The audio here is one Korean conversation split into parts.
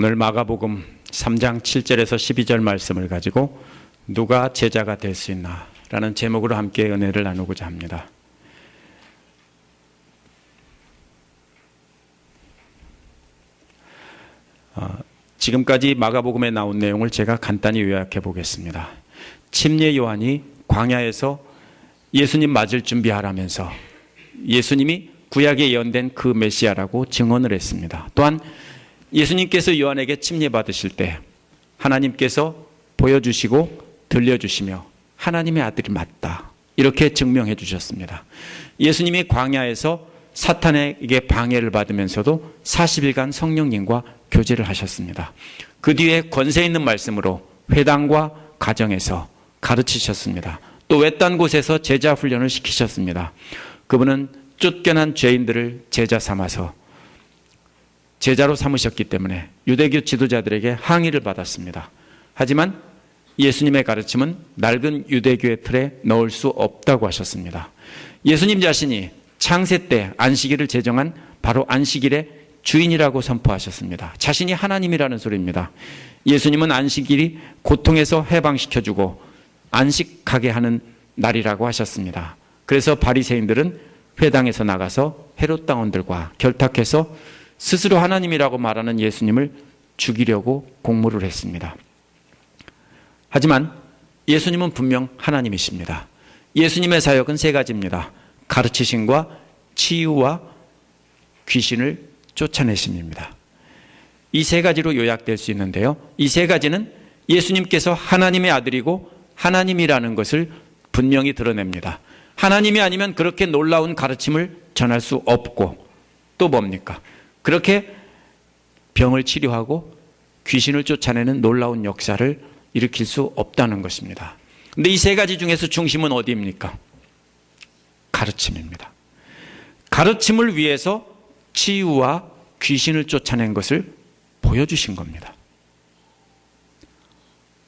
오늘 마가복음 3장 7절에서 12절 말씀을 가지고 누가 제자가 될 수 있나 라는 제목으로 함께 은혜를 나누고자 합니다. 지금까지 마가복음에 나온 내용을 제가 간단히 요약해 보겠습니다. 침례 요한이 광야에서 예수님 맞을 준비하라면서 예수님이 구약에 예언된 그 메시아라고 증언을 했습니다. 또한 예수님께서 요한에게 침례 받으실 때 하나님께서 보여주시고 들려주시며 하나님의 아들이 맞다 이렇게 증명해 주셨습니다. 예수님이 광야에서 사탄에게 방해를 받으면서도 40일간 성령님과 교제를 하셨습니다. 그 뒤에 권세 있는 말씀으로 회당과 가정에서 가르치셨습니다. 또 외딴 곳에서 제자 훈련을 시키셨습니다. 그분은 쫓겨난 죄인들을 제자 삼아서 제자로 삼으셨기 때문에 유대교 지도자들에게 항의를 받았습니다. 하지만 예수님의 가르침은 낡은 유대교의 틀에 넣을 수 없다고 하셨습니다. 예수님 자신이 창세 때 안식일을 제정한 바로 안식일의 주인이라고 선포하셨습니다. 자신이 하나님이라는 소리입니다. 예수님은 안식일이 고통에서 해방시켜주고 안식하게 하는 날이라고 하셨습니다. 그래서 바리새인들은 회당에서 나가서 헤롯 당원들과 결탁해서 스스로 하나님이라고 말하는 예수님을 죽이려고 공모를 했습니다. 하지만 예수님은 분명 하나님이십니다. 예수님의 사역은 세 가지입니다. 가르치심과 치유와 귀신을 쫓아내심입니다. 이 세 가지로 요약될 수 있는데요. 이 세 가지는 예수님께서 하나님의 아들이고 하나님이라는 것을 분명히 드러냅니다. 하나님이 아니면 그렇게 놀라운 가르침을 전할 수 없고 또 뭡니까? 그렇게 병을 치료하고 귀신을 쫓아내는 놀라운 역사를 일으킬 수 없다는 것입니다. 그런데 이 세 가지 중에서 중심은 어디입니까? 가르침입니다. 가르침을 위해서 치유와 귀신을 쫓아낸 것을 보여주신 겁니다.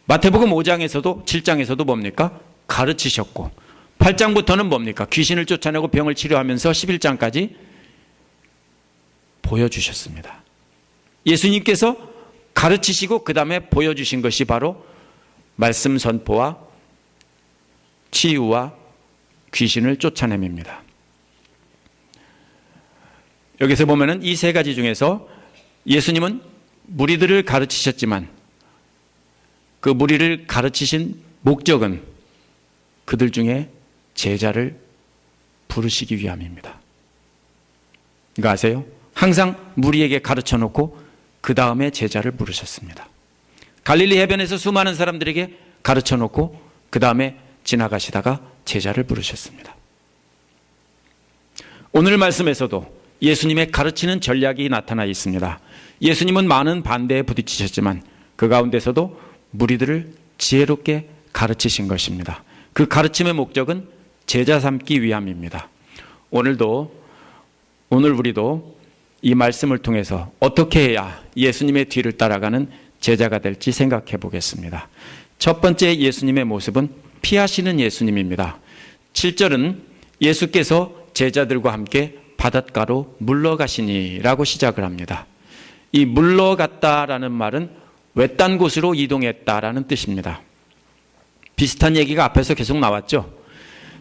마태복음 5장에서도 7장에서도 뭡니까? 가르치셨고 8장부터는 뭡니까? 귀신을 쫓아내고 병을 치료하면서 11장까지 보여주셨습니다. 예수님께서 가르치시고 그 다음에 보여주신 것이 바로 말씀 선포와 치유와 귀신을 쫓아냄입니다. 여기서 보면은 이 세 가지 중에서 예수님은 무리들을 가르치셨지만 그 무리를 가르치신 목적은 그들 중에 제자를 부르시기 위함입니다. 이거 아세요? 항상 무리에게 가르쳐 놓고 그 다음에 제자를 부르셨습니다. 갈릴리 해변에서 수많은 사람들에게 가르쳐 놓고 그 다음에 지나가시다가 제자를 부르셨습니다. 오늘 말씀에서도 예수님의 가르치는 전략이 나타나 있습니다. 예수님은 많은 반대에 부딪히셨지만 그 가운데서도 무리들을 지혜롭게 가르치신 것입니다. 그 가르침의 목적은 제자 삼기 위함입니다. 오늘 우리도 이 말씀을 통해서 어떻게 해야 예수님의 뒤를 따라가는 제자가 될지 생각해 보겠습니다. 첫 번째 예수님의 모습은 피하시는 예수님입니다. 7절은 예수께서 제자들과 함께 바닷가로 물러가시니 라고 시작을 합니다. 이 물러갔다라는 말은 외딴 곳으로 이동했다라는 뜻입니다. 비슷한 얘기가 앞에서 계속 나왔죠.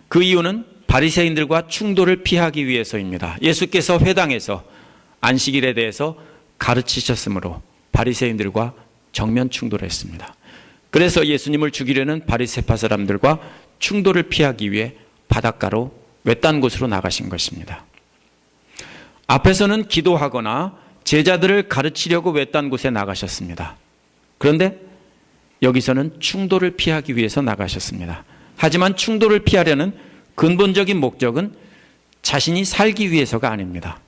그 이유는 바리새인들과 충돌을 피하기 위해서입니다. 예수께서 회당에서 안식일에 대해서 가르치셨으므로 바리새인들과 정면 충돌했습니다. 그래서 예수님을 죽이려는 바리새파 사람들과 충돌을 피하기 위해 바닷가로 외딴 곳으로 나가신 것입니다. 앞에서는 기도하거나 제자들을 가르치려고 외딴 곳에 나가셨습니다. 그런데 여기서는 충돌을 피하기 위해서 나가셨습니다. 하지만 충돌을 피하려는 근본적인 목적은 자신이 살기 위해서가 아닙니다.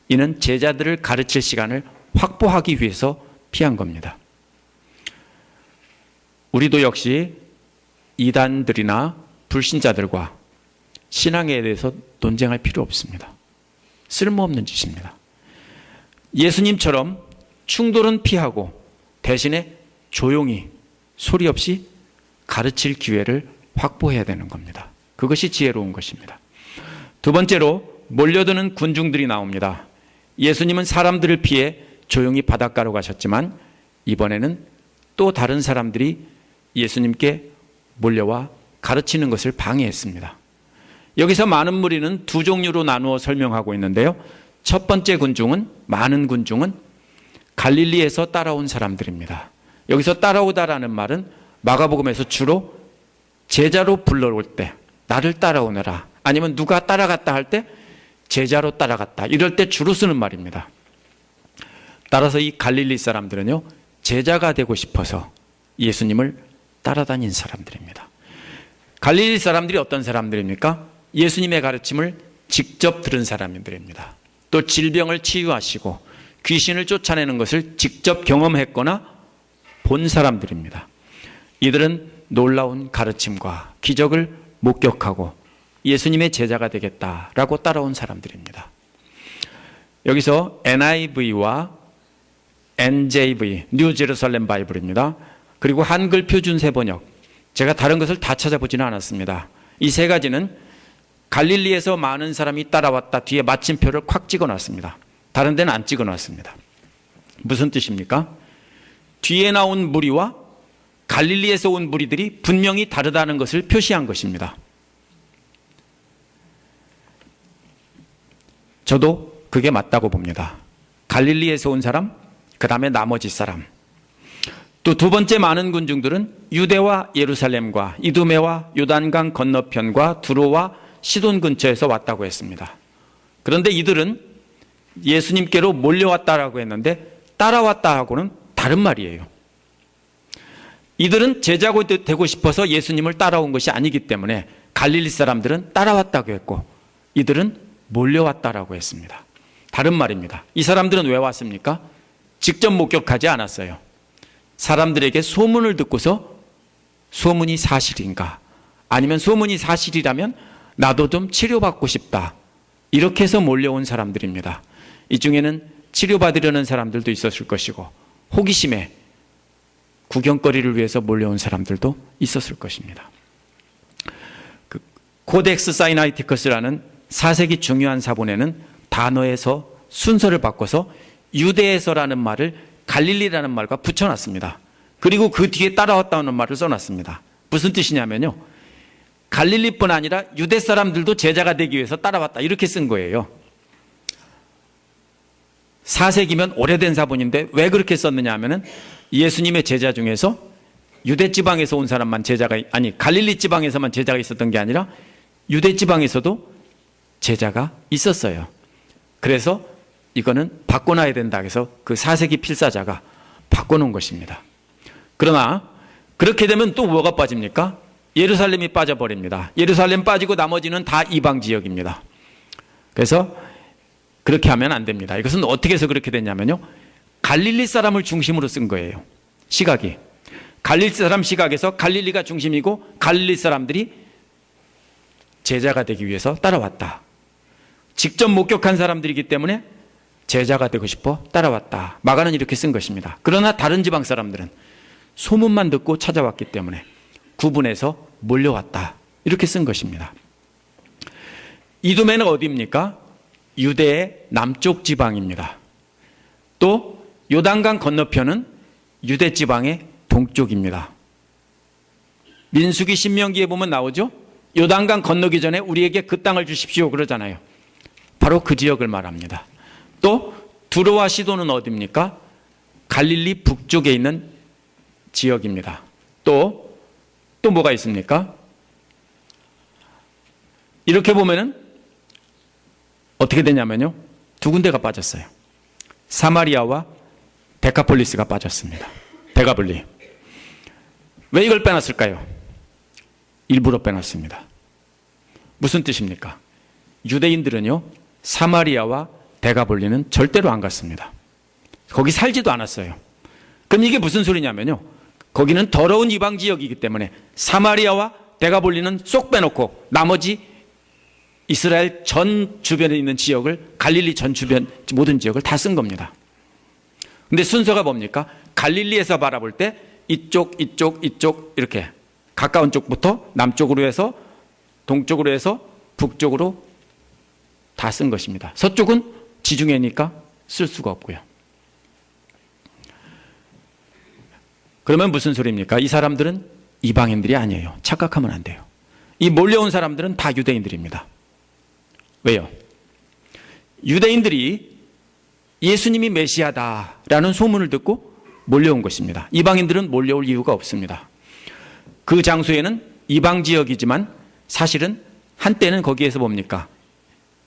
이는 제자들을 가르칠 시간을 확보하기 위해서 피한 겁니다. 우리도 역시 이단들이나 불신자들과 신앙에 대해서 논쟁할 필요 없습니다. 쓸모없는 짓입니다. 예수님처럼 충돌은 피하고 대신에 조용히 소리 없이 가르칠 기회를 확보해야 되는 겁니다. 그것이 지혜로운 것입니다. 두 번째로 몰려드는 군중들이 나옵니다. 예수님은 사람들을 피해 조용히 바닷가로 가셨지만 이번에는 또 다른 사람들이 예수님께 몰려와 가르치는 것을 방해했습니다. 여기서 많은 무리는 두 종류로 나누어 설명하고 있는데요. 첫 번째 군중은, 많은 군중은 갈릴리에서 따라온 사람들입니다. 여기서 따라오다라는 말은 마가복음에서 주로 제자로 불러올 때 나를 따라오너라, 아니면 누가 따라갔다 할 때 제자로 따라갔다, 이럴 때 주로 쓰는 말입니다. 따라서 이 갈릴리 사람들은요, 제자가 되고 싶어서 예수님을 따라다닌 사람들입니다. 갈릴리 사람들이 어떤 사람들입니까? 예수님의 가르침을 직접 들은 사람들입니다. 또 질병을 치유하시고 귀신을 쫓아내는 것을 직접 경험했거나 본 사람들입니다. 이들은 놀라운 가르침과 기적을 목격하고 예수님의 제자가 되겠다라고 따라온 사람들입니다. 여기서 NIV와 NJV, 뉴 제루살렘 바이블입니다. 그리고 한글 표준 세번역, 제가 다른 것을 다 찾아보지는 않았습니다. 이 세 가지는 갈릴리에서 많은 사람이 따라왔다 뒤에 마침표를 콱 찍어놨습니다. 다른 데는 안 찍어놨습니다. 무슨 뜻입니까? 뒤에 나온 무리와 갈릴리에서 온 무리들이 분명히 다르다는 것을 표시한 것입니다. 저도 그게 맞다고 봅니다. 갈릴리에서 온 사람, 그 다음에 나머지 사람. 또 두 번째 많은 군중들은 유대와 예루살렘과 이두메와 요단강 건너편과 두로와 시돈 근처에서 왔다고 했습니다. 그런데 이들은 예수님께로 몰려왔다라고 했는데 따라왔다하고는 다른 말이에요. 이들은 제자가 되고 싶어서 예수님을 따라온 것이 아니기 때문에 갈릴리 사람들은 따라왔다고 했고 이들은 몰려왔다라고 했습니다. 다른 말입니다. 이 사람들은 왜 왔습니까? 직접 목격하지 않았어요. 사람들에게 소문을 듣고서 소문이 사실인가, 아니면 소문이 사실이라면 나도 좀 치료받고 싶다, 이렇게 해서 몰려온 사람들입니다. 이 중에는 치료받으려는 사람들도 있었을 것이고 호기심에 구경거리를 위해서 몰려온 사람들도 있었을 것입니다. 그 코덱스 사이나이티커스라는 4세기 중요한 사본에는 단어에서 순서를 바꿔서 유대에서라는 말을 갈릴리라는 말과 붙여놨습니다. 그리고 그 뒤에 따라왔다는 말을 써놨습니다. 무슨 뜻이냐면요, 갈릴리뿐 아니라 유대 사람들도 제자가 되기 위해서 따라왔다, 이렇게 쓴 거예요. 4세기면 오래된 사본인데 왜 그렇게 썼느냐 하면은 예수님의 제자 중에서 유대 지방에서 온 사람만 제자가, 아니 갈릴리 지방에서만 제자가 있었던 게 아니라 유대 지방에서도 제자가 있었어요. 그래서 이거는 바꿔놔야 된다 해서 그 4세기 필사자가 바꿔놓은 것입니다. 그러나 그렇게 되면 또 뭐가 빠집니까? 예루살렘이 빠져버립니다. 예루살렘 빠지고 나머지는 다 이방 지역입니다. 그래서 그렇게 하면 안 됩니다. 이것은 어떻게 해서 그렇게 됐냐면요, 갈릴리 사람을 중심으로 쓴 거예요. 시각이 갈릴리 사람 시각에서 갈릴리가 중심이고 갈릴리 사람들이 제자가 되기 위해서 따라왔다. 직접 목격한 사람들이기 때문에 제자가 되고 싶어 따라왔다. 마가는 이렇게 쓴 것입니다. 그러나 다른 지방 사람들은 소문만 듣고 찾아왔기 때문에 구분해서 몰려왔다, 이렇게 쓴 것입니다. 이두메는 어디입니까? 유대의 남쪽 지방입니다. 또 요단강 건너편은 유대 지방의 동쪽입니다. 민수기 신명기에 보면 나오죠. 요단강 건너기 전에 우리에게 그 땅을 주십시오 그러잖아요. 바로 그 지역을 말합니다. 또 두로와 시도는 어디입니까? 갈릴리 북쪽에 있는 지역입니다. 또 뭐가 있습니까? 이렇게 보면은 어떻게 되냐면요, 두 군데가 빠졌어요. 사마리아와 데카폴리스가 빠졌습니다. 데가블리. 왜 이걸 빼놨을까요? 일부러 빼놨습니다. 무슨 뜻입니까? 유대인들은요, 사마리아와 데가볼리는 절대로 안 갔습니다. 거기 살지도 않았어요. 그럼 이게 무슨 소리냐면요, 거기는 더러운 이방 지역이기 때문에 사마리아와 데가볼리는 쏙 빼놓고 나머지 이스라엘 전 주변에 있는 지역을, 갈릴리 전 주변 모든 지역을 다 쓴 겁니다. 근데 순서가 뭡니까? 갈릴리에서 바라볼 때 이쪽 이렇게 가까운 쪽부터 남쪽으로 해서 동쪽으로 해서 북쪽으로 다 쓴 것입니다. 서쪽은 지중해니까 쓸 수가 없고요. 그러면 무슨 소리입니까? 이 사람들은 이방인들이 아니에요. 착각하면 안 돼요. 이 몰려온 사람들은 다 유대인들입니다. 왜요? 유대인들이 예수님이 메시아다라는 소문을 듣고 몰려온 것입니다. 이방인들은 몰려올 이유가 없습니다. 그 장소에는 이방 지역이지만 사실은 한때는 거기에서 뭡니까?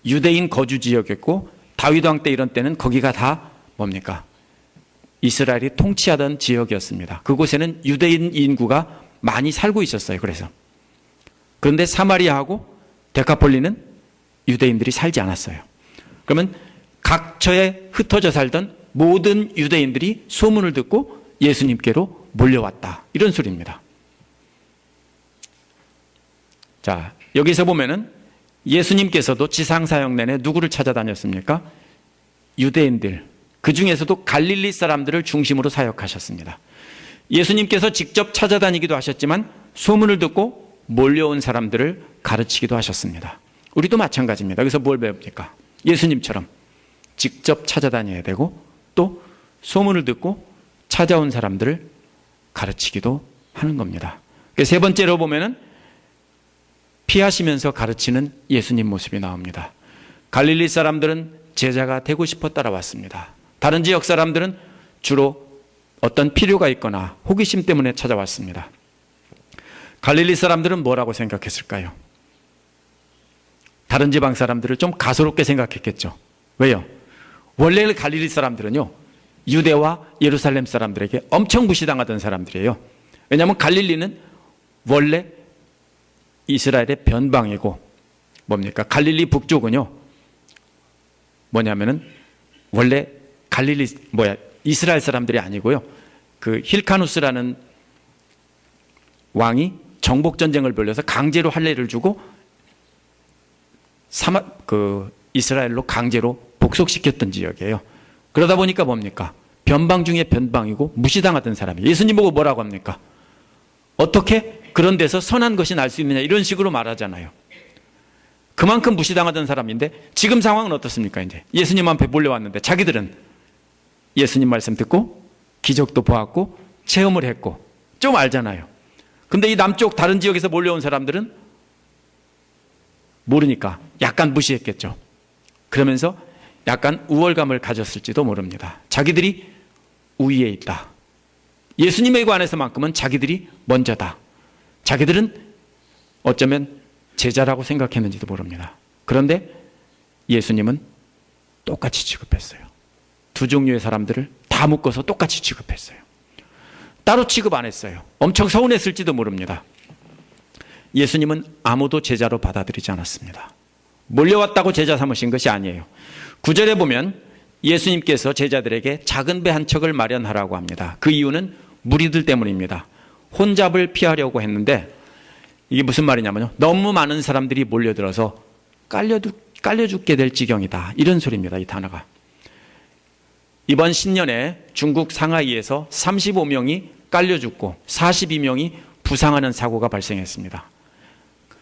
유대인 거주 지역이었고 다윗 왕 때 이런 때는 거기가 다 뭡니까? 이스라엘이 통치하던 지역이었습니다. 그곳에는 유대인 인구가 많이 살고 있었어요. 그런데 사마리아하고 데카폴리는 유대인들이 살지 않았어요. 그러면 각처에 흩어져 살던 모든 유대인들이 소문을 듣고 예수님께로 몰려왔다. 이런 소리입니다. 자, 여기서 보면은 예수님께서도 지상사역 내내 누구를 찾아다녔습니까? 유대인들, 그 중에서도 갈릴리 사람들을 중심으로 사역하셨습니다. 예수님께서 직접 찾아다니기도 하셨지만 소문을 듣고 몰려온 사람들을 가르치기도 하셨습니다. 우리도 마찬가지입니다. 여기서 뭘 배웁니까? 예수님처럼 직접 찾아다녀야 되고 또 소문을 듣고 찾아온 사람들을 가르치기도 하는 겁니다. 세 번째로 보면은 피하시면서 가르치는 예수님 모습이 나옵니다. 갈릴리 사람들은 제자가 되고 싶어 따라왔습니다. 다른 지역 사람들은 주로 어떤 필요가 있거나 호기심 때문에 찾아왔습니다. 갈릴리 사람들은 뭐라고 생각했을까요? 다른 지방 사람들을 좀 가소롭게 생각했겠죠. 왜요? 원래 갈릴리 사람들은요, 유대와 예루살렘 사람들에게 엄청 무시당하던 사람들이에요. 왜냐하면 갈릴리는 원래 이스라엘의 변방이고 뭡니까? 갈릴리 북쪽은요, 뭐냐면은 원래 이스라엘 사람들이 아니고요, 그 힐카누스라는 왕이 정복전쟁을 벌여서 강제로 할례를 주고 이스라엘로 강제로 복속시켰던 지역이에요. 그러다 보니까 뭡니까? 변방 중에 변방이고 무시당하던 사람이에요. 예수님 보고 뭐라고 합니까? 어떻게 그런 데서 선한 것이 날 수 있느냐, 이런 식으로 말하잖아요. 그만큼 무시당하던 사람인데 지금 상황은 어떻습니까? 이제 예수님 앞에 몰려왔는데 자기들은 예수님 말씀 듣고 기적도 보았고 체험을 했고 좀 알잖아요. 근데 이 남쪽 다른 지역에서 몰려온 사람들은 모르니까 약간 무시했겠죠. 그러면서 약간 우월감을 가졌을지도 모릅니다. 자기들이 우위에 있다. 예수님에 관해서만큼은 자기들이 먼저다. 자기들은 어쩌면 제자라고 생각했는지도 모릅니다. 그런데 예수님은 똑같이 취급했어요. 두 종류의 사람들을 다 묶어서 똑같이 취급했어요. 따로 취급 안 했어요. 엄청 서운했을지도 모릅니다. 예수님은 아무도 제자로 받아들이지 않았습니다. 몰려왔다고 제자 삼으신 것이 아니에요. 9절에 보면 예수님께서 제자들에게 작은 배 한 척을 마련하라고 합니다. 그 이유는 무리들 때문입니다. 혼잡을 피하려고 했는데 이게 무슨 말이냐면요, 너무 많은 사람들이 몰려들어서 깔려 죽게 될 지경이다, 이런 소리입니다. 이 단어가. 이번 신년에 중국 상하이에서 35명이 깔려 죽고 42명이 부상하는 사고가 발생했습니다.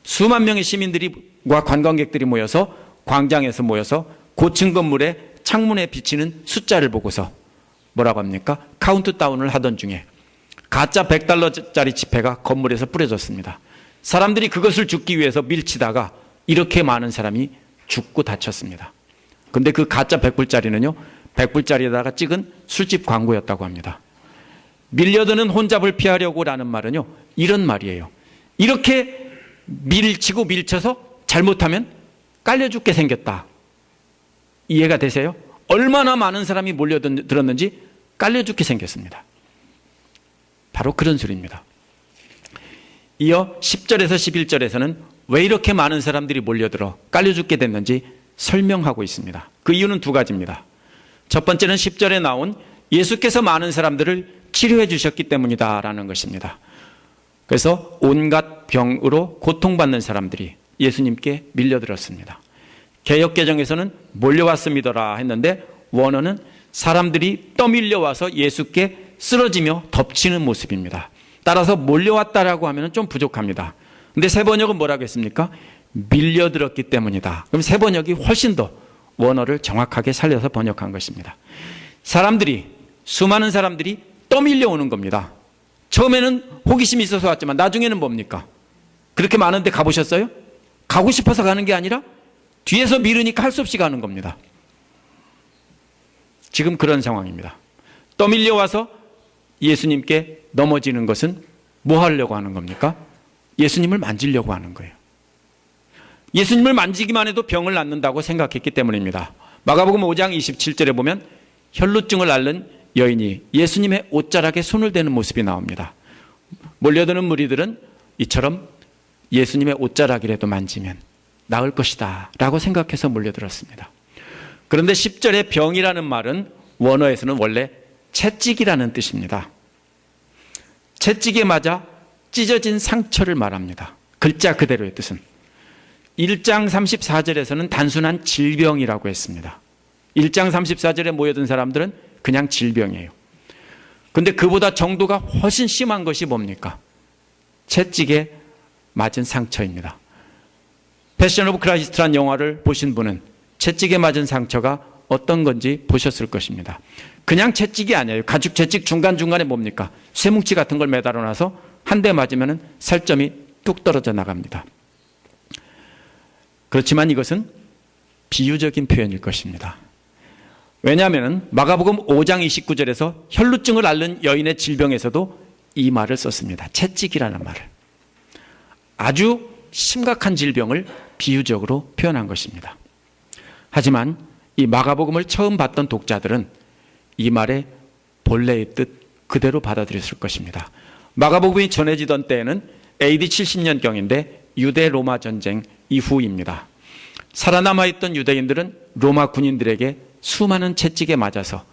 수만 명의 시민들과 관광객들이 모여서 광장에서 모여서 고층 건물의 창문에 비치는 숫자를 보고서 뭐라고 합니까? 카운트다운을 하던 중에 가짜 $100짜리 지폐가 건물에서 뿌려졌습니다. 사람들이 그것을 줍기 위해서 밀치다가 이렇게 많은 사람이 죽고 다쳤습니다. 근데 그 가짜 100불짜리는요, 100불짜리에다가 찍은 술집 광고였다고 합니다. 밀려드는 혼잡을 피하려고 라는 말은요, 이런 말이에요. 이렇게 밀치고 밀쳐서 잘못하면 깔려 죽게 생겼다. 이해가 되세요? 얼마나 많은 사람이 몰려들었는지 깔려 죽게 생겼습니다. 바로 그런 소리입니다. 이어 10절에서 11절에서는 왜 이렇게 많은 사람들이 몰려들어 깔려 죽게 됐는지 설명하고 있습니다. 그 이유는 두 가지입니다. 첫 번째는 10절에 나온 예수께서 많은 사람들을 치료해 주셨기 때문이다라는 것입니다. 그래서 온갖 병으로 고통받는 사람들이 예수님께 밀려들었습니다. 개역개정에서는 몰려왔음이더라 했는데 원어는 사람들이 떠밀려와서 예수께 쓰러지며 덮치는 모습입니다. 따라서 몰려왔다라고 하면 좀 부족합니다. 근데 새 번역은 뭐라고 했습니까? 밀려들었기 때문이다. 그럼 새 번역이 훨씬 더 원어를 정확하게 살려서 번역한 것입니다. 수많은 사람들이 떠밀려오는 겁니다. 처음에는 호기심이 있어서 왔지만 나중에는 뭡니까? 그렇게 많은데 가보셨어요? 가고 싶어서 가는 게 아니라 뒤에서 미루니까 할 수 없이 가는 겁니다. 지금 그런 상황입니다. 떠밀려 와서 예수님께 넘어지는 것은 뭐 하려고 하는 겁니까? 예수님을 만지려고 하는 거예요. 예수님을 만지기만 해도 병을 낫는다고 생각했기 때문입니다. 마가복음 5장 27절에 보면 혈루증을 앓는 여인이 예수님의 옷자락에 손을 대는 모습이 나옵니다. 몰려드는 무리들은 이처럼 예수님의 옷자락이라도 만지면 나을 것이다 라고 생각해서 몰려들었습니다. 그런데 10절에 병이라는 말은 원어에서는 원래 채찍이라는 뜻입니다. 채찍에 맞아 찢어진 상처를 말합니다. 글자 그대로의 뜻은. 1장 34절에서는 단순한 질병이라고 했습니다. 1장 34절에 모여든 사람들은 그냥 질병이에요. 그런데 그보다 정도가 훨씬 심한 것이 뭡니까? 채찍에 맞은 상처입니다. 패션 오브 크라이스트란 영화를 보신 분은 채찍에 맞은 상처가 어떤 건지 보셨을 것입니다. 그냥 채찍이 아니에요. 가죽 채찍 중간중간에 뭡니까? 쇠뭉치 같은 걸 매달아 놔서 한 대 맞으면 살점이 뚝 떨어져 나갑니다. 그렇지만 이것은 비유적인 표현일 것입니다. 왜냐하면 마가복음 5장 29절에서 혈루증을 앓는 여인의 질병에서도 이 말을 썼습니다. 채찍이라는 말을. 아주 심각한 질병을 비유적으로 표현한 것입니다. 하지만 이 마가복음을 처음 봤던 독자들은 이 말의 본래의 뜻 그대로 받아들였을 것입니다. 마가복음이 전해지던 때에는 AD 70년경인데 유대 로마 전쟁 이후입니다. 살아남아있던 유대인들은 로마 군인들에게 수많은 채찍에 맞아서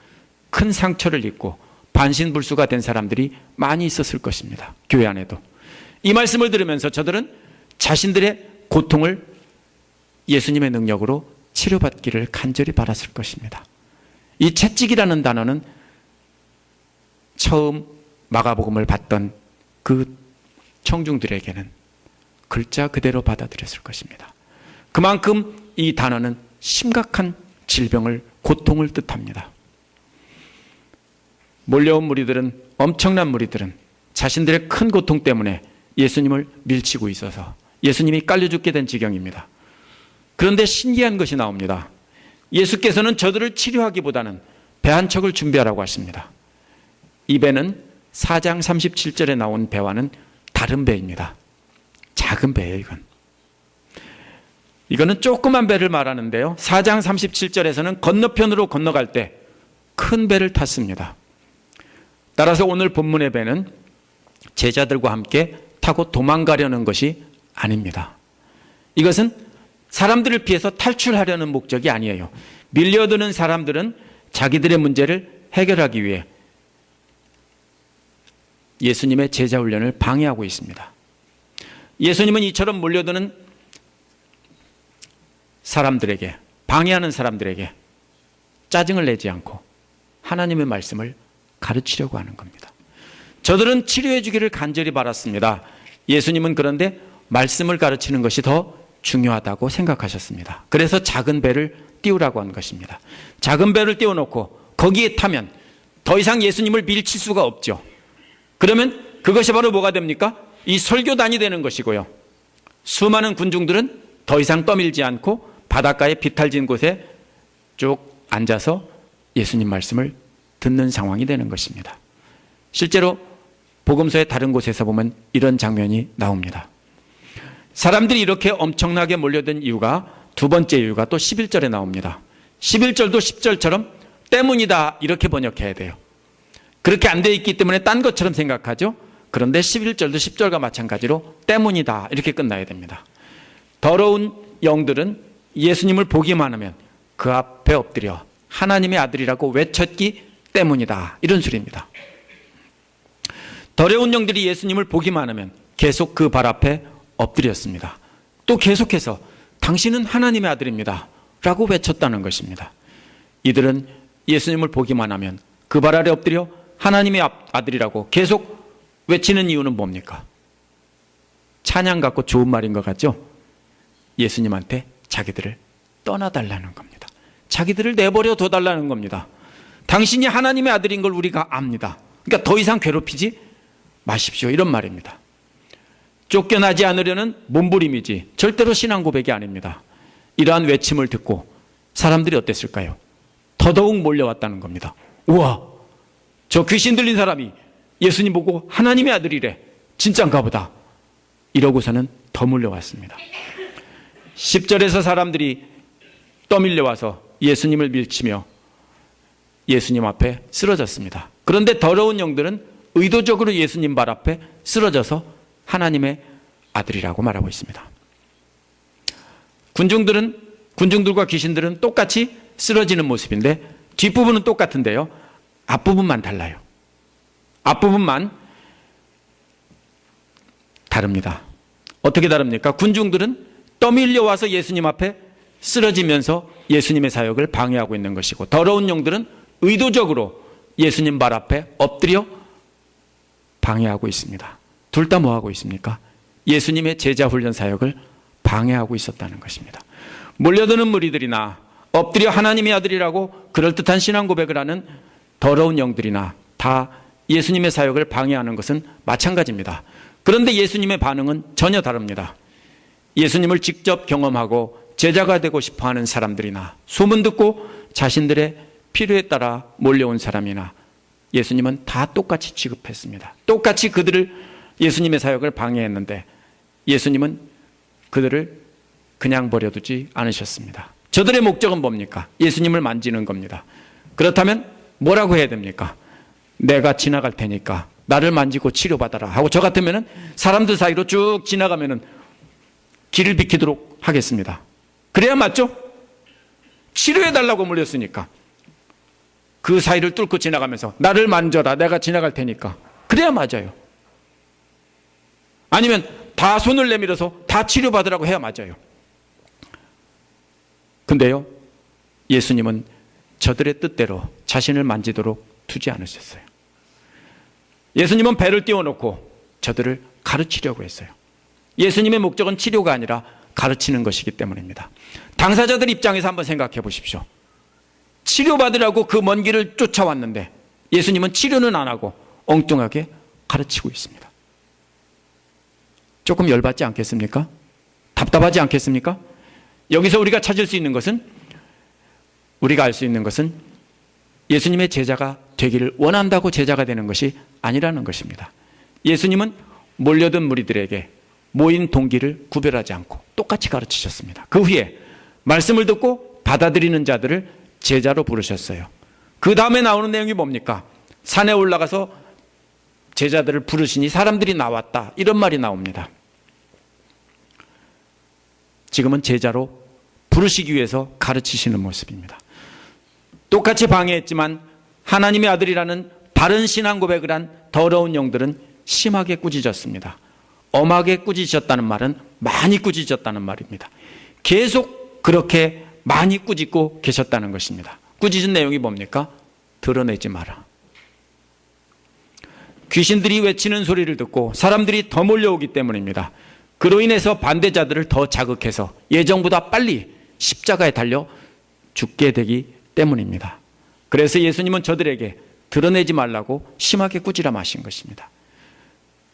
큰 상처를 입고 반신불수가 된 사람들이 많이 있었을 것입니다. 교회 안에도. 이 말씀을 들으면서 저들은 자신들의 고통을 예수님의 능력으로 치료받기를 간절히 바랐을 것입니다. 이 채찍이라는 단어는 처음 마가복음을 봤던 그 청중들에게는 글자 그대로 받아들였을 것입니다. 그만큼 이 단어는 심각한 질병을, 고통을 뜻합니다. 몰려온 무리들은, 엄청난 무리들은 자신들의 큰 고통 때문에 예수님을 밀치고 있어서 예수님이 깔려 죽게 된 지경입니다. 그런데 신기한 것이 나옵니다. 예수께서는 저들을 치료하기보다는 배 한 척을 준비하라고 하십니다. 이 배는 4장 37절에 나온 배와는 다른 배입니다. 작은 배예요, 이건. 이거는 조그만 배를 말하는데요. 4장 37절에서는 건너편으로 건너갈 때 큰 배를 탔습니다. 따라서 오늘 본문의 배는 제자들과 함께 타고 도망가려는 것이 아닙니다. 이것은 사람들을 피해서 탈출하려는 목적이 아니에요. 밀려드는 사람들은 자기들의 문제를 해결하기 위해 예수님의 제자 훈련을 방해하고 있습니다. 예수님은 이처럼 몰려드는 사람들에게, 방해하는 사람들에게 짜증을 내지 않고 하나님의 말씀을 가르치려고 하는 겁니다. 저들은 치료해 주기를 간절히 바랐습니다. 예수님은 그런데 말씀을 가르치는 것이 더 중요하다고 생각하셨습니다. 그래서 작은 배를 띄우라고 한 것입니다. 작은 배를 띄워놓고 거기에 타면 더 이상 예수님을 밀칠 수가 없죠. 그러면 그것이 바로 뭐가 됩니까? 이 설교단이 되는 것이고요. 수많은 군중들은 더 이상 떠밀지 않고 바닷가의 비탈진 곳에 쭉 앉아서 예수님 말씀을 듣는 상황이 되는 것입니다. 실제로 복음서의 다른 곳에서 보면 이런 장면이 나옵니다. 사람들이 이렇게 엄청나게 몰려든 이유가, 두 번째 이유가 또 11절에 나옵니다. 11절도 10절처럼 때문이다 이렇게 번역해야 돼요. 그렇게 안 돼 있기 때문에 딴 것처럼 생각하죠. 그런데 11절도 10절과 마찬가지로 때문이다 이렇게 끝나야 됩니다. 더러운 영들은 예수님을 보기만 하면 그 앞에 엎드려 하나님의 아들이라고 외쳤기 때문이다, 이런 소리입니다. 더러운 영들이 예수님을 보기만 하면 계속 그 발 앞에 엎드렸습니다. 또 계속해서 당신은 하나님의 아들입니다 라고 외쳤다는 것입니다. 이들은 예수님을 보기만 하면 그 발 아래 엎드려 하나님의 아들이라고 계속 외치는 이유는 뭡니까? 찬양 같고 좋은 말인 것 같죠? 예수님한테 자기들을 떠나달라는 겁니다. 자기들을 내버려 둬달라는 겁니다. 당신이 하나님의 아들인 걸 우리가 압니다. 그러니까 더 이상 괴롭히지 마십시오. 이런 말입니다. 쫓겨나지 않으려는 몸부림이지 절대로 신앙 고백이 아닙니다. 이러한 외침을 듣고 사람들이 어땠을까요? 더더욱 몰려왔다는 겁니다. 우와, 저 귀신 들린 사람이 예수님 보고 하나님의 아들이래. 진짠가 보다. 이러고서는 더 몰려왔습니다. 10절에서 사람들이 떠밀려와서 예수님을 밀치며 예수님 앞에 쓰러졌습니다. 그런데 더러운 영들은 의도적으로 예수님 발 앞에 쓰러져서 하나님의 아들이라고 말하고 있습니다. 군중들과 귀신들은 똑같이 쓰러지는 모습인데 뒷부분은 똑같은데요. 앞부분만 달라요. 앞부분만 다릅니다. 어떻게 다릅니까? 군중들은 떠밀려와서 예수님 앞에 쓰러지면서 예수님의 사역을 방해하고 있는 것이고, 더러운 영들은 의도적으로 예수님 발 앞에 엎드려 방해하고 있습니다. 둘 다 뭐하고 있습니까? 예수님의 제자 훈련 사역을 방해하고 있었다는 것입니다. 몰려드는 무리들이나 엎드려 하나님의 아들이라고 그럴듯한 신앙 고백을 하는 더러운 영들이나 다 예수님의 사역을 방해하는 것은 마찬가지입니다. 그런데 예수님의 반응은 전혀 다릅니다. 예수님을 직접 경험하고 제자가 되고 싶어하는 사람들이나 소문 듣고 자신들의 필요에 따라 몰려온 사람이나 예수님은 다 똑같이 취급했습니다. 똑같이 예수님의 사역을 방해했는데 예수님은 그들을 그냥 버려두지 않으셨습니다. 저들의 목적은 뭡니까? 예수님을 만지는 겁니다. 그렇다면 뭐라고 해야 됩니까? 내가 지나갈 테니까 나를 만지고 치료받아라 하고, 저 같으면 사람들 사이로 쭉 지나가면 길을 비키도록 하겠습니다. 그래야 맞죠? 치료해달라고 물렸으니까 그 사이를 뚫고 지나가면서 나를 만져라, 내가 지나갈 테니까. 그래야 맞아요. 아니면 다 손을 내밀어서 다 치료받으라고 해야 맞아요. 근데요, 예수님은 저들의 뜻대로 자신을 만지도록 두지 않으셨어요. 예수님은 배를 띄워놓고 저들을 가르치려고 했어요. 예수님의 목적은 치료가 아니라 가르치는 것이기 때문입니다. 당사자들 입장에서 한번 생각해 보십시오. 치료받으라고 그 먼 길을 쫓아왔는데 예수님은 치료는 안 하고 엉뚱하게 가르치고 있습니다. 조금 열받지 않겠습니까? 답답하지 않겠습니까? 여기서 우리가 찾을 수 있는 것은, 우리가 알 수 있는 것은 예수님의 제자가 되기를 원한다고 제자가 되는 것이 아니라는 것입니다. 예수님은 몰려든 무리들에게 모인 동기를 구별하지 않고 똑같이 가르치셨습니다. 그 후에 말씀을 듣고 받아들이는 자들을 제자로 부르셨어요. 그 다음에 나오는 내용이 뭡니까? 산에 올라가서 제자들을 부르시니 사람들이 나왔다, 이런 말이 나옵니다. 지금은 제자로 부르시기 위해서 가르치시는 모습입니다. 똑같이 방해했지만 하나님의 아들이라는 바른 신앙 고백을 한 더러운 영들은 심하게 꾸짖었습니다. 엄하게 꾸짖으셨다는 말은 많이 꾸짖었다는 말입니다. 계속 그렇게 많이 꾸짖고 계셨다는 것입니다. 꾸짖은 내용이 뭡니까? 드러내지 마라. 귀신들이 외치는 소리를 듣고 사람들이 더 몰려오기 때문입니다. 그로 인해서 반대자들을 더 자극해서 예정보다 빨리 십자가에 달려 죽게 되기 때문입니다. 그래서 예수님은 저들에게 드러내지 말라고 심하게 꾸지라 마신 것입니다.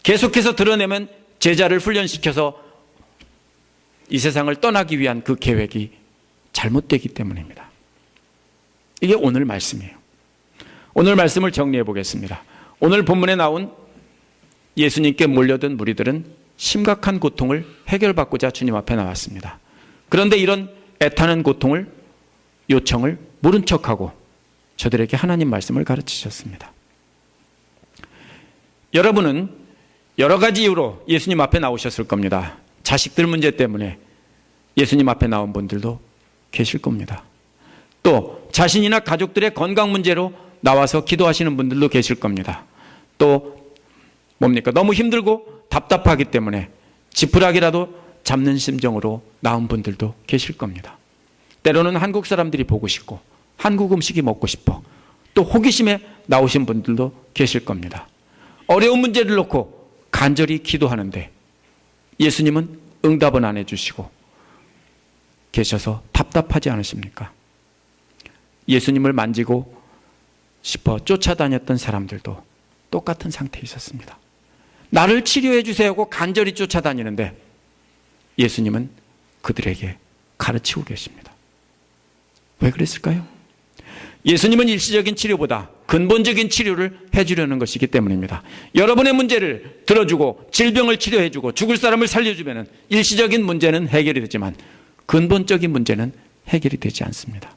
계속해서 드러내면 제자를 훈련시켜서 이 세상을 떠나기 위한 그 계획이 잘못되기 때문입니다. 이게 오늘 말씀이에요. 오늘 말씀을 정리해 보겠습니다. 오늘 본문에 나온 예수님께 몰려든 무리들은 심각한 고통을 해결받고자 주님 앞에 나왔습니다. 그런데 이런 애타는 고통을, 요청을 모른 척하고 저들에게 하나님 말씀을 가르치셨습니다. 여러분은 여러 가지 이유로 예수님 앞에 나오셨을 겁니다. 자식들 문제 때문에 예수님 앞에 나온 분들도 계실 겁니다. 또 자신이나 가족들의 건강 문제로 나와서 기도하시는 분들도 계실 겁니다. 또 뭡니까? 너무 힘들고 답답하기 때문에 지푸라기라도 잡는 심정으로 나온 분들도 계실 겁니다. 때로는 한국 사람들이 보고 싶고 한국 음식이 먹고 싶어, 또 호기심에 나오신 분들도 계실 겁니다. 어려운 문제를 놓고 간절히 기도하는데 예수님은 응답은 안 해주시고 계셔서 답답하지 않으십니까? 예수님을 만지고 싶어 쫓아다녔던 사람들도 똑같은 상태에 있었습니다. 나를 치료해 주세요 하고 간절히 쫓아다니는데 예수님은 그들에게 가르치고 계십니다. 왜 그랬을까요? 예수님은 일시적인 치료보다 근본적인 치료를 해주려는 것이기 때문입니다. 여러분의 문제를 들어주고 질병을 치료해주고 죽을 사람을 살려주면 일시적인 문제는 해결이 되지만 근본적인 문제는 해결이 되지 않습니다.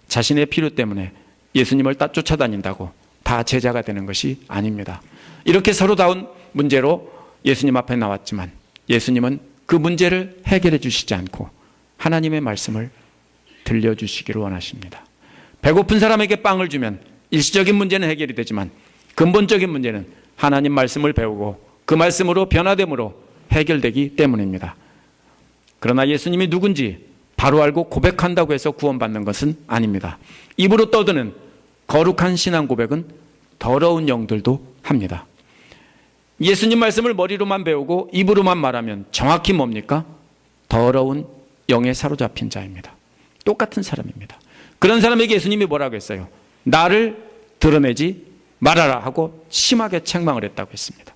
자신의 필요 때문에 예수님을 쫓아다닌다고 다 제자가 되는 것이 아닙니다. 이렇게 서로다운 문제로 예수님 앞에 나왔지만 예수님은 그 문제를 해결해 주시지 않고 하나님의 말씀을 들려주시기를 원하십니다. 배고픈 사람에게 빵을 주면 일시적인 문제는 해결이 되지만 근본적인 문제는 하나님 말씀을 배우고 그 말씀으로 변화됨으로 해결되기 때문입니다. 그러나 예수님이 누군지 바로 알고 고백한다고 해서 구원받는 것은 아닙니다. 입으로 떠드는 거룩한 신앙 고백은 더러운 영들도 합니다. 예수님 말씀을 머리로만 배우고 입으로만 말하면 정확히 뭡니까? 더러운 영에 사로잡힌 자입니다. 똑같은 사람입니다. 그런 사람에게 예수님이 뭐라고 했어요? 나를 드러내지 말아라 하고 심하게 책망을 했다고 했습니다.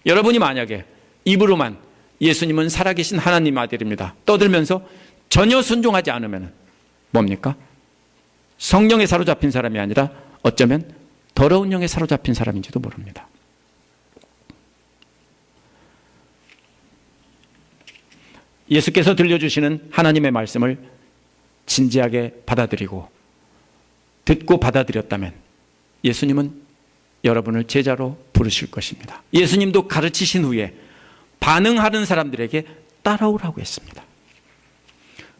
여러분이 만약에 입으로만 예수님은 살아계신 하나님 아들입니다 떠들면서 전혀 순종하지 않으면 뭡니까? 성령에 사로잡힌 사람이 아니라 어쩌면 더러운 영에 사로잡힌 사람인지도 모릅니다. 예수께서 들려주시는 하나님의 말씀을 진지하게 받아들이고 듣고 받아들였다면 예수님은 여러분을 제자로 부르실 것입니다. 예수님도 가르치신 후에 반응하는 사람들에게 따라오라고 했습니다.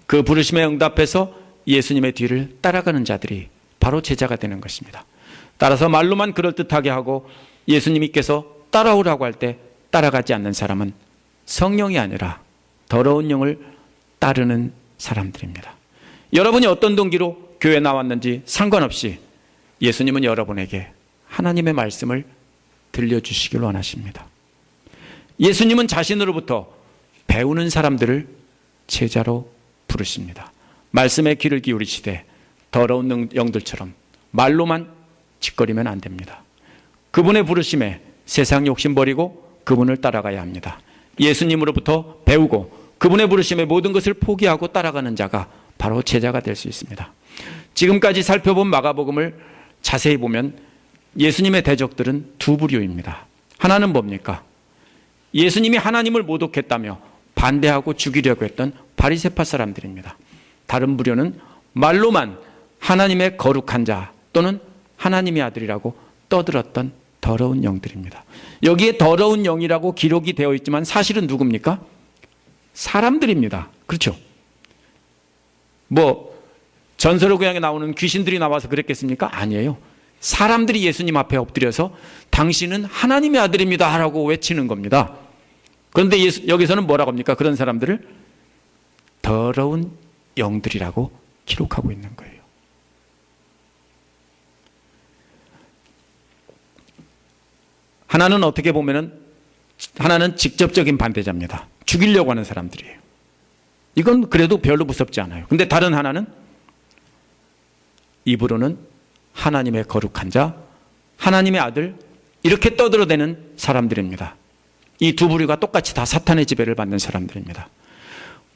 그 부르심에 응답해서 예수님의 뒤를 따라가는 자들이 바로 제자가 되는 것입니다. 따라서 말로만 그럴듯하게 하고 예수님께서 따라오라고 할 때 따라가지 않는 사람은 성령이 아니라 더러운 영을 따르는 사람들입니다. 여러분이 어떤 동기로 교회에 나왔는지 상관없이 예수님은 여러분에게 하나님의 말씀을 들려주시길 원하십니다. 예수님은 자신으로부터 배우는 사람들을 제자로 부르십니다. 말씀에 귀를 기울이시되 더러운 영들처럼 말로만 짓거리면 안 됩니다. 그분의 부르심에 세상 욕심 버리고 그분을 따라가야 합니다. 예수님으로부터 배우고 그분의 부르심에 모든 것을 포기하고 따라가는 자가 바로 제자가 될 수 있습니다. 지금까지 살펴본 마가복음을 자세히 보면 예수님의 대적들은 두 부류입니다. 하나는 뭡니까? 예수님이 하나님을 모독했다며 반대하고 죽이려고 했던 바리새파 사람들입니다. 다른 부류는 말로만 하나님의 거룩한 자 또는 하나님의 아들이라고 떠들었던 더러운 영들입니다. 여기에 더러운 영이라고 기록이 되어 있지만 사실은 누굽니까? 사람들입니다. 그렇죠? 전설의 고향에 나오는 귀신들이 나와서 그랬겠습니까? 아니에요. 사람들이 예수님 앞에 엎드려서 당신은 하나님의 아들입니다 라고 외치는 겁니다. 그런데 여기서는 뭐라고 합니까? 그런 사람들을 더러운 영들이라고 기록하고 있는 거예요. 하나는 어떻게 보면은 하나는 직접적인 반대자입니다. 죽이려고 하는 사람들이에요. 이건 그래도 별로 무섭지 않아요. 근데 다른 하나는 입으로는 하나님의 거룩한 자, 하나님의 아들 이렇게 떠들어대는 사람들입니다. 이 두 부류가 똑같이 다 사탄의 지배를 받는 사람들입니다.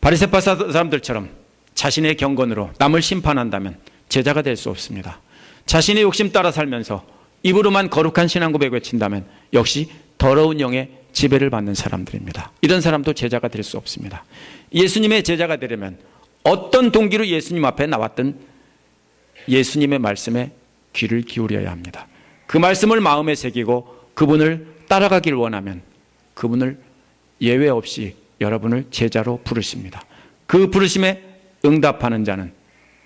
바리새파 사람들처럼 자신의 경건으로 남을 심판한다면 제자가 될 수 없습니다. 자신의 욕심 따라 살면서 입으로만 거룩한 신앙 고백 외친다면 역시 더러운 영의 지배를 받는 사람들입니다. 이런 사람도 제자가 될 수 없습니다. 예수님의 제자가 되려면 어떤 동기로 예수님 앞에 나왔든 예수님의 말씀에 귀를 기울여야 합니다. 그 말씀을 마음에 새기고 그분을 따라가길 원하면 그분을 예외 없이 여러분을 제자로 부르십니다. 그 부르심에 응답하는 자는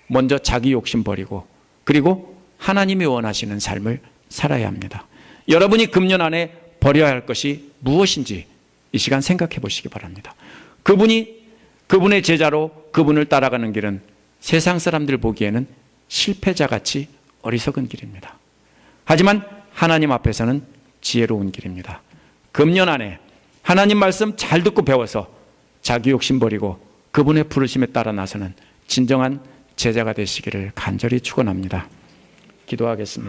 먼저 자기 욕심 버리고 그리고 하나님이 원하시는 삶을 살아야 합니다. 여러분이 금년 안에 버려야 할 것이 무엇인지 이 시간 생각해 보시기 바랍니다. 그분의 제자로 그분을 따라가는 길은 세상 사람들 보기에는 실패자같이 어리석은 길입니다. 하지만 하나님 앞에서는 지혜로운 길입니다. 금년 안에 하나님 말씀 잘 듣고 배워서 자기 욕심 버리고 그분의 부르심에 따라 나서는 진정한 제자가 되시기를 간절히 축원합니다. 기도하겠습니다.